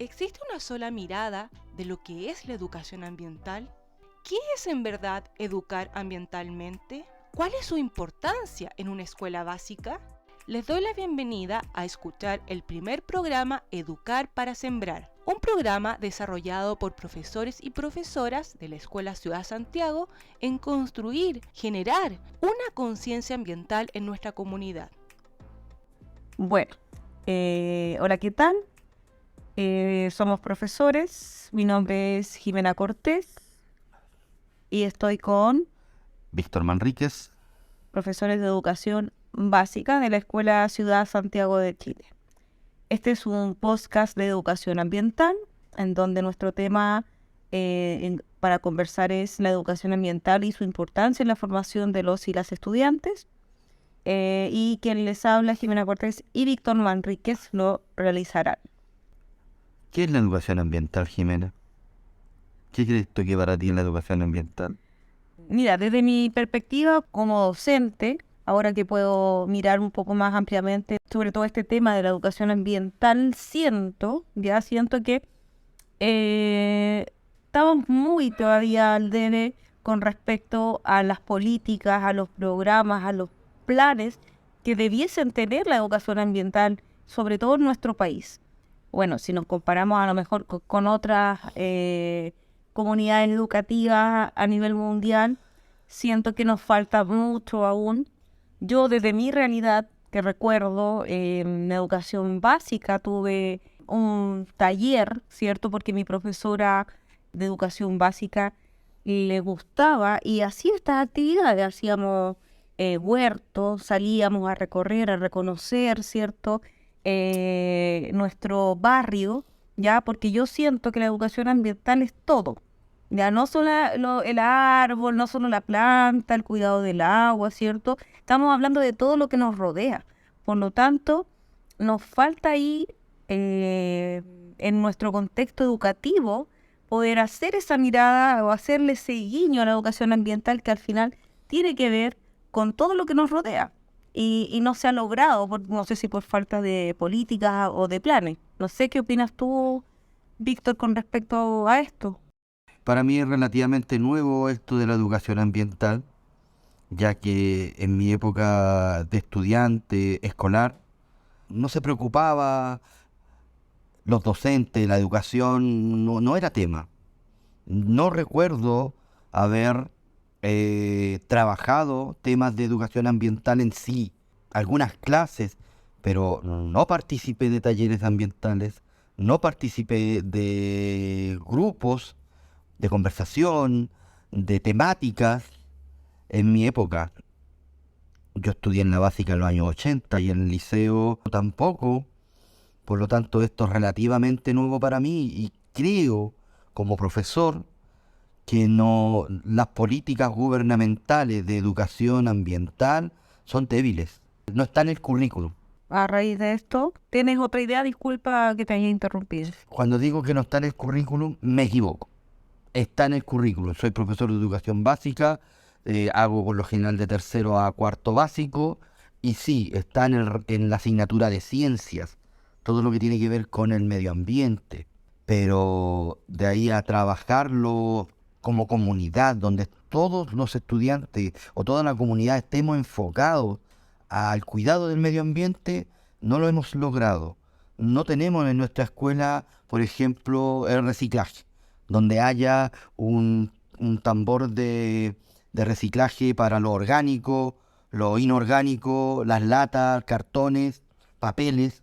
¿Existe una sola mirada de lo que es la educación ambiental? ¿Qué es en verdad educar ambientalmente? ¿Cuál es su importancia en una escuela básica? Les doy la bienvenida a escuchar el primer programa Educar para Sembrar, un programa desarrollado por profesores y profesoras de la Escuela Ciudad Santiago en construir, generar una conciencia ambiental en nuestra comunidad. Bueno, hola, ¿qué tal? Somos profesores, mi nombre es Jimena Cortés y estoy con Víctor Manríquez. profesores de educación básica de la Escuela Ciudad Santiago de Chile. Este es un podcast de educación ambiental en donde nuestro tema para conversar es la educación ambiental y su importancia en la formación de los y las estudiantes. Y quien les habla, Jimena Cortés y Víctor Manríquez, lo realizarán. ¿Qué es la educación ambiental, Jimena? ¿Qué crees tú que para ti es la educación ambiental? Mira, desde mi perspectiva como docente, ahora que puedo mirar un poco más ampliamente sobre todo este tema de la educación ambiental, siento que estamos muy todavía al debe con respecto a las políticas, a los programas, a los planes que debiesen tener la educación ambiental, sobre todo en nuestro país. Bueno, si nos comparamos a lo mejor con otras comunidades educativas a nivel mundial, siento que nos falta mucho aún. Yo desde mi realidad, que recuerdo, en educación básica tuve un taller, ¿cierto? Porque mi profesora de educación básica le gustaba y hacía estas actividades, hacíamos huertos, salíamos a recorrer, a reconocer, ¿cierto? Nuestro barrio, ¿ya? Porque yo siento que la educación ambiental es todo, ya no solo el árbol, no solo la planta, el cuidado del agua, ¿cierto? Estamos hablando de todo lo que nos rodea. Por lo tanto, nos falta ahí, en nuestro contexto educativo, poder hacer esa mirada o hacerle ese guiño a la educación ambiental que al final tiene que ver con todo lo que nos rodea. Y no se ha logrado, no sé si por falta de políticas o de planes. No sé qué opinas tú, Víctor, con respecto a esto. Para mí es relativamente nuevo esto de la educación ambiental, ya que en mi época de estudiante escolar no se preocupaba, los docentes, la educación no era tema. No recuerdo haber trabajado temas de educación ambiental en sí, algunas clases, pero no participé de talleres ambientales, no participé de grupos de conversación, de temáticas en mi época. Yo estudié en la básica en los años 80 y en el liceo tampoco, por lo tanto esto es relativamente nuevo para mí y creo como profesor que no, las políticas gubernamentales de educación ambiental son débiles, no está en el currículum. A raíz de esto, ¿tienes otra idea? Disculpa que te haya interrumpido. Cuando digo que no está en el currículum, me equivoco. Está en el currículum. Soy profesor de educación básica, hago por lo general de tercero a cuarto básico, y sí, está en la asignatura de ciencias, todo lo que tiene que ver con el medio ambiente, pero de ahí a trabajarlo como comunidad, donde todos los estudiantes o toda la comunidad estemos enfocados al cuidado del medio ambiente, no lo hemos logrado. No tenemos en nuestra escuela, por ejemplo, el reciclaje, donde haya un tambor de reciclaje para lo orgánico, lo inorgánico, las latas, cartones, papeles.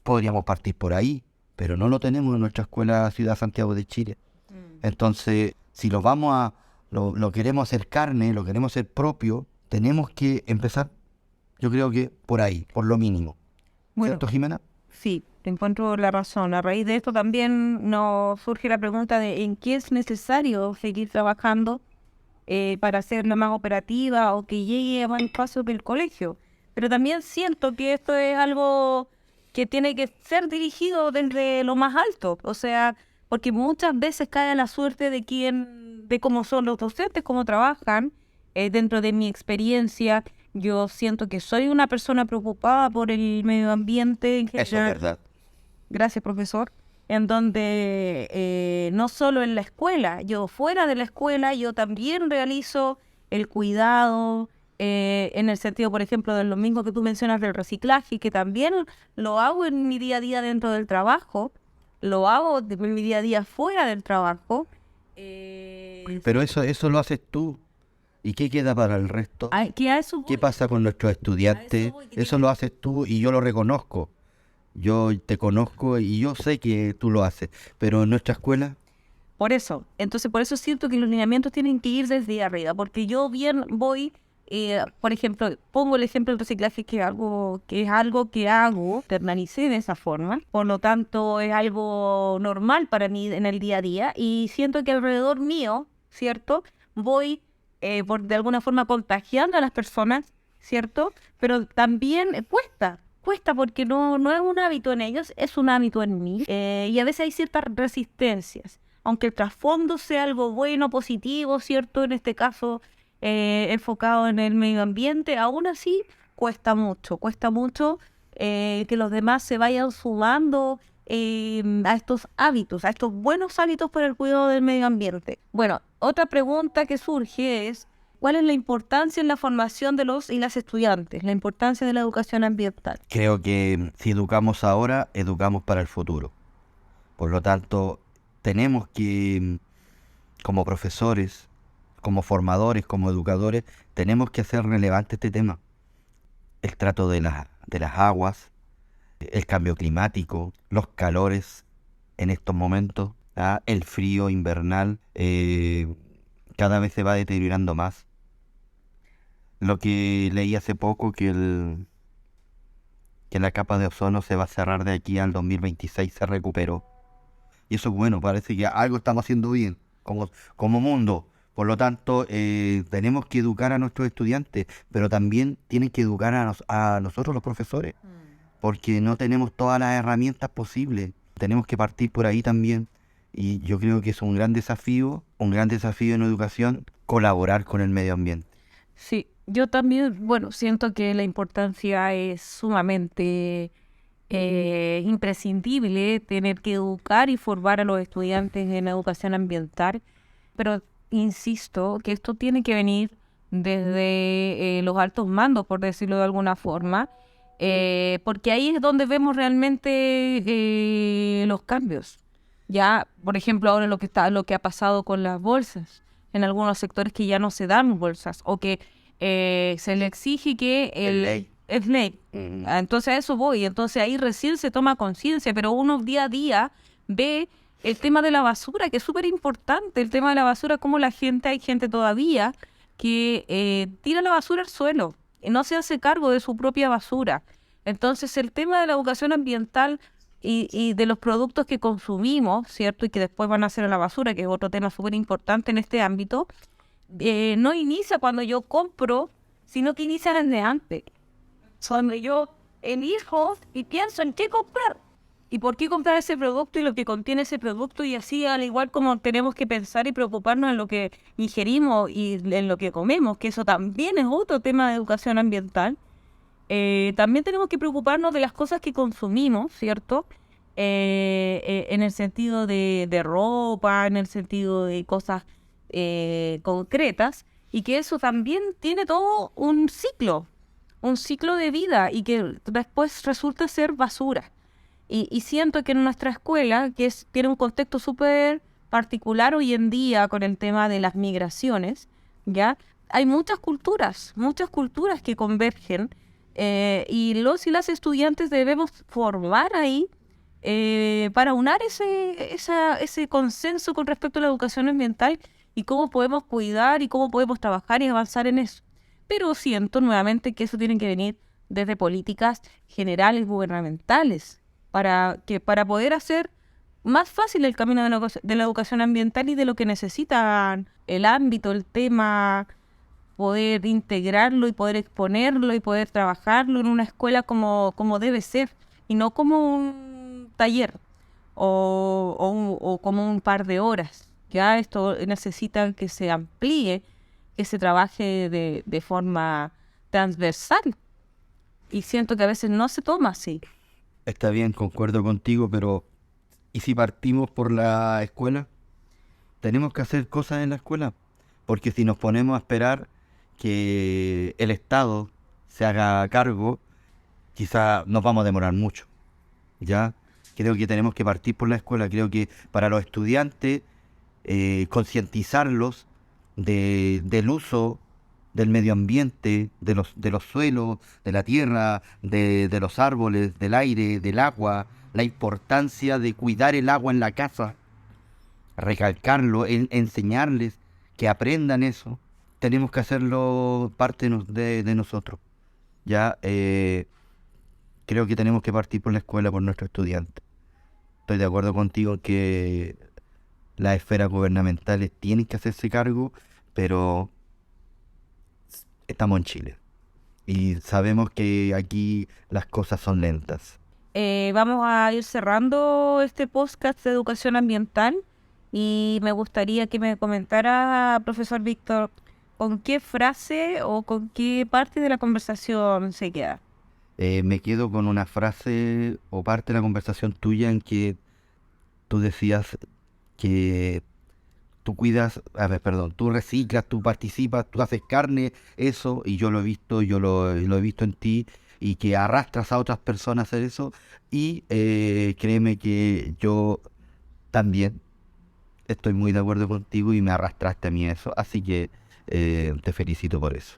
Podríamos partir por ahí, pero no lo tenemos en nuestra escuela Ciudad Santiago de Chile. Entonces, si lo queremos hacer carne, lo queremos hacer propio, tenemos que empezar, yo creo que por ahí, por lo mínimo. Bueno, ¿Cierto, Jimena? sí, te encuentro la razón. A raíz de esto también nos surge la pregunta de en qué es necesario seguir trabajando para hacerla más operativa o que llegue a más espacios del colegio. Pero también siento que esto es algo que tiene que ser dirigido desde lo más alto. O sea, porque muchas veces cae a la suerte de cómo son los docentes, cómo trabajan. Dentro de mi experiencia, yo siento que soy una persona preocupada por el medio ambiente en Eso es general. verdad. Gracias, profesor. en donde no solo en la escuela, yo fuera de la escuela, yo también realizo el cuidado, en el sentido, por ejemplo, de lo mismo que tú mencionas del reciclaje, que también lo hago en mi día a día dentro del trabajo, lo hago en mi día a día fuera del trabajo. Pero eso lo haces tú. ¿Y qué queda para el resto? Que a eso voy. ¿Qué pasa con nuestros estudiantes? Eso lo haces tú y yo lo reconozco. Yo te conozco y yo sé que tú lo haces. Pero en nuestra escuela, Por eso, entonces por eso siento que los lineamientos tienen que ir desde arriba, porque yo bien voy, por ejemplo, pongo el ejemplo del reciclaje, que es algo que hago, internalicé de esa forma, por lo tanto es algo normal para mí en el día a día, y siento que alrededor mío, ¿cierto? Voy de alguna forma contagiando a las personas, ¿cierto? Pero también cuesta porque no es un hábito en ellos, es un hábito en mí, y a veces hay ciertas resistencias. Aunque el trasfondo sea algo bueno, positivo, ¿cierto? En este caso, enfocado en el medio ambiente, aún así cuesta mucho que los demás se vayan sumando a estos hábitos, a estos buenos hábitos para el cuidado del medio ambiente. Bueno, otra pregunta que surge es, ¿cuál es la importancia en la formación de los y las estudiantes, la importancia de la educación ambiental? creo que si educamos ahora, educamos para el futuro. Por lo tanto, tenemos que, como profesores, como formadores, como educadores, tenemos que hacer relevante este tema. El trato de las aguas, el cambio climático, los calores en estos momentos, ¿ah? El frío invernal cada vez se va deteriorando más. Lo que leí hace poco que la capa de ozono se va a cerrar de aquí al 2026, se recuperó. Y eso es bueno, parece que algo estamos haciendo bien como mundo. Por lo tanto, tenemos que educar a nuestros estudiantes, pero también tienen que educar a nosotros los profesores, porque no tenemos todas las herramientas posibles. Tenemos que partir por ahí también. Y yo creo que es un gran desafío en educación, colaborar con el medio ambiente. Sí, yo también, bueno, siento que la importancia es sumamente imprescindible tener que educar y formar a los estudiantes en educación ambiental, pero insisto que esto tiene que venir desde los altos mandos, por decirlo de alguna forma, porque ahí es donde vemos realmente los cambios. Ya, por ejemplo, ahora lo que ha pasado con las bolsas, en algunos sectores que ya no se dan bolsas, o que se le exige que es ley. Entonces a eso voy, entonces ahí recién se toma conciencia, pero uno día a día ve el tema de la basura, que es súper importante, el tema de la basura, como hay gente todavía que tira la basura al suelo y no se hace cargo de su propia basura. Entonces el tema de la educación ambiental y de los productos que consumimos, ¿cierto? Y que después van a ser a la basura, que es otro tema súper importante en este ámbito, no inicia cuando yo compro, sino que inicia desde antes. Cuando yo elijo y pienso en qué comprar y por qué comprar ese producto y lo que contiene ese producto, y así al igual como tenemos que pensar y preocuparnos en lo que ingerimos y en lo que comemos, que eso también es otro tema de educación ambiental. También tenemos que preocuparnos de las cosas que consumimos, ¿cierto? En el sentido de ropa, en el sentido de cosas concretas, y que eso también tiene todo un ciclo de vida y que después resulta ser basura. Y siento que en nuestra escuela, tiene un contexto súper particular hoy en día con el tema de las migraciones, ¿ya? Hay muchas culturas que convergen, y los y las estudiantes debemos formar ahí para unar ese consenso con respecto a la educación ambiental y cómo podemos cuidar y cómo podemos trabajar y avanzar en eso. Pero siento nuevamente que eso tiene que venir desde políticas generales gubernamentales para poder hacer más fácil el camino de la educación ambiental y de lo que necesitan el ámbito, el tema, poder integrarlo y poder exponerlo y poder trabajarlo en una escuela como debe ser y no como un taller o como un par de horas. Ya esto necesita que se amplíe, que se trabaje de forma transversal, y siento que a veces no se toma así. Está bien, concuerdo contigo, pero ¿Y si partimos por la escuela? Tenemos que hacer cosas en la escuela, porque si nos ponemos a esperar que el Estado se haga cargo, quizá nos vamos a demorar mucho, ¿ya? Creo que tenemos que partir por la escuela. Creo que para los estudiantes, concientizarlos del uso del medio ambiente, de los suelos, de la tierra, de los árboles, del aire, del agua, la importancia de cuidar el agua en la casa, recalcarlo, enseñarles que aprendan eso. Tenemos que hacerlo parte de nosotros. Ya creo que tenemos que partir por la escuela, por nuestros estudiantes. Estoy de acuerdo contigo que las esferas gubernamentales tienen que hacerse cargo, pero estamos en Chile y sabemos que aquí las cosas son lentas. Vamos a ir cerrando este podcast de educación ambiental y me gustaría que me comentara, profesor Víctor, con qué frase o con qué parte de la conversación se queda. Me quedo con una frase o parte de la conversación tuya en que tú decías que tú reciclas, tú participas, tú haces carne, eso, y yo lo he visto en ti, y que arrastras a otras personas a hacer eso, y créeme que yo también estoy muy de acuerdo contigo y me arrastraste a mí a eso, así que te felicito por eso.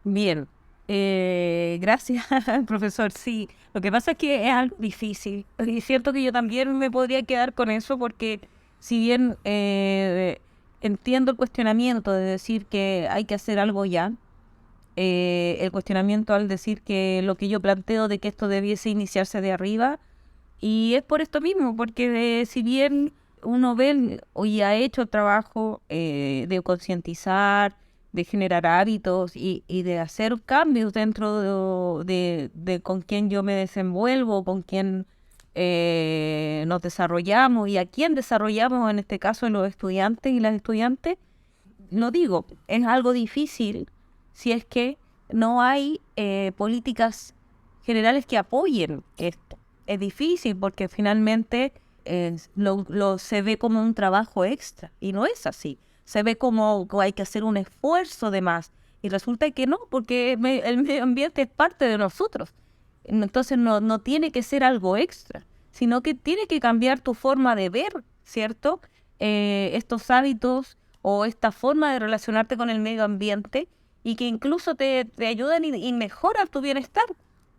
Bien, gracias, profesor. Sí, lo que pasa es que es algo difícil y siento que yo también me podría quedar con eso porque si bien entiendo el cuestionamiento de decir que hay que hacer algo ya, el cuestionamiento al decir que lo que yo planteo de que esto debiese iniciarse de arriba, y es por esto mismo, porque si bien uno ve y ha hecho el trabajo de concientizar, de generar hábitos y de hacer cambios dentro de con quién yo me desenvuelvo, con quién nos desarrollamos y a quién desarrollamos, en este caso los estudiantes y las estudiantes, lo digo, es algo difícil si es que no hay políticas generales que apoyen esto. Es difícil porque finalmente se ve como un trabajo extra y no es así. Se ve como que hay que hacer un esfuerzo de más y resulta que no, porque el medio ambiente es parte de nosotros. Entonces no tiene que ser algo extra, sino que tiene que cambiar tu forma de ver, ¿cierto? Estos hábitos o esta forma de relacionarte con el medio ambiente y que incluso te ayudan y mejoran tu bienestar.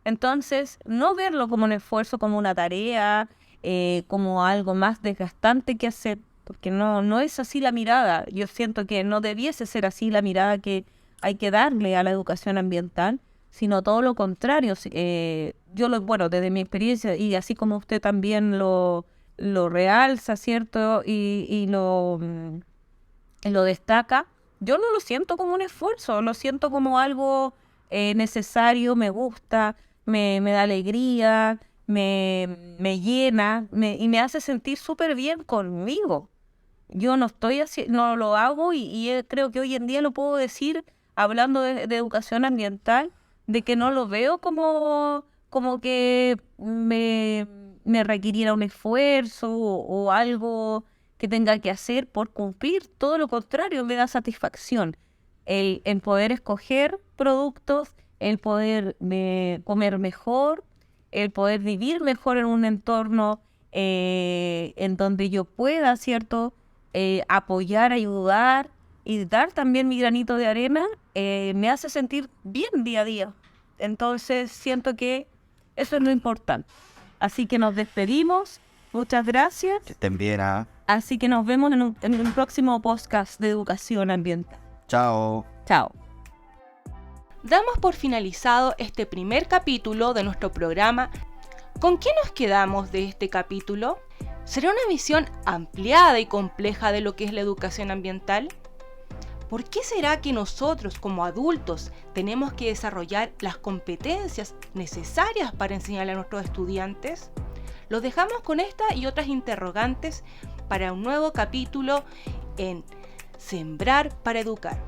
Entonces, no verlo como un esfuerzo, como una tarea, como algo más desgastante que hacer, porque no es así la mirada. Yo siento que no debiese ser así la mirada que hay que darle a la educación ambiental, sino todo lo contrario. Bueno, desde mi experiencia, y así como usted también lo realza, ¿cierto? Y lo destaca, yo no lo siento como un esfuerzo, lo siento como algo necesario, me gusta, me da alegría, me llena y me hace sentir súper bien conmigo. Yo no lo hago y creo que hoy en día lo puedo decir hablando de educación ambiental, de que no lo veo como que me requiriera un esfuerzo o algo que tenga que hacer por cumplir. Todo lo contrario, me da satisfacción el poder escoger productos, el poder comer mejor, el poder vivir mejor en un entorno en donde yo pueda, ¿cierto?, apoyar, ayudar y dar también mi granito de arena, me hace sentir bien día a día. Entonces siento que eso es lo importante. Así que nos despedimos. Muchas gracias. Que estén bien, ¿ah? Así que nos vemos en un próximo podcast de educación ambiental. Chao. Chao. Damos por finalizado este primer capítulo de nuestro programa. ¿Con qué nos quedamos de este capítulo? ¿Será una visión ampliada y compleja de lo que es la educación ambiental? ¿Por qué será que nosotros como adultos tenemos que desarrollar las competencias necesarias para enseñarle a nuestros estudiantes? Los dejamos con esta y otras interrogantes para un nuevo capítulo en Sembrar para Educar.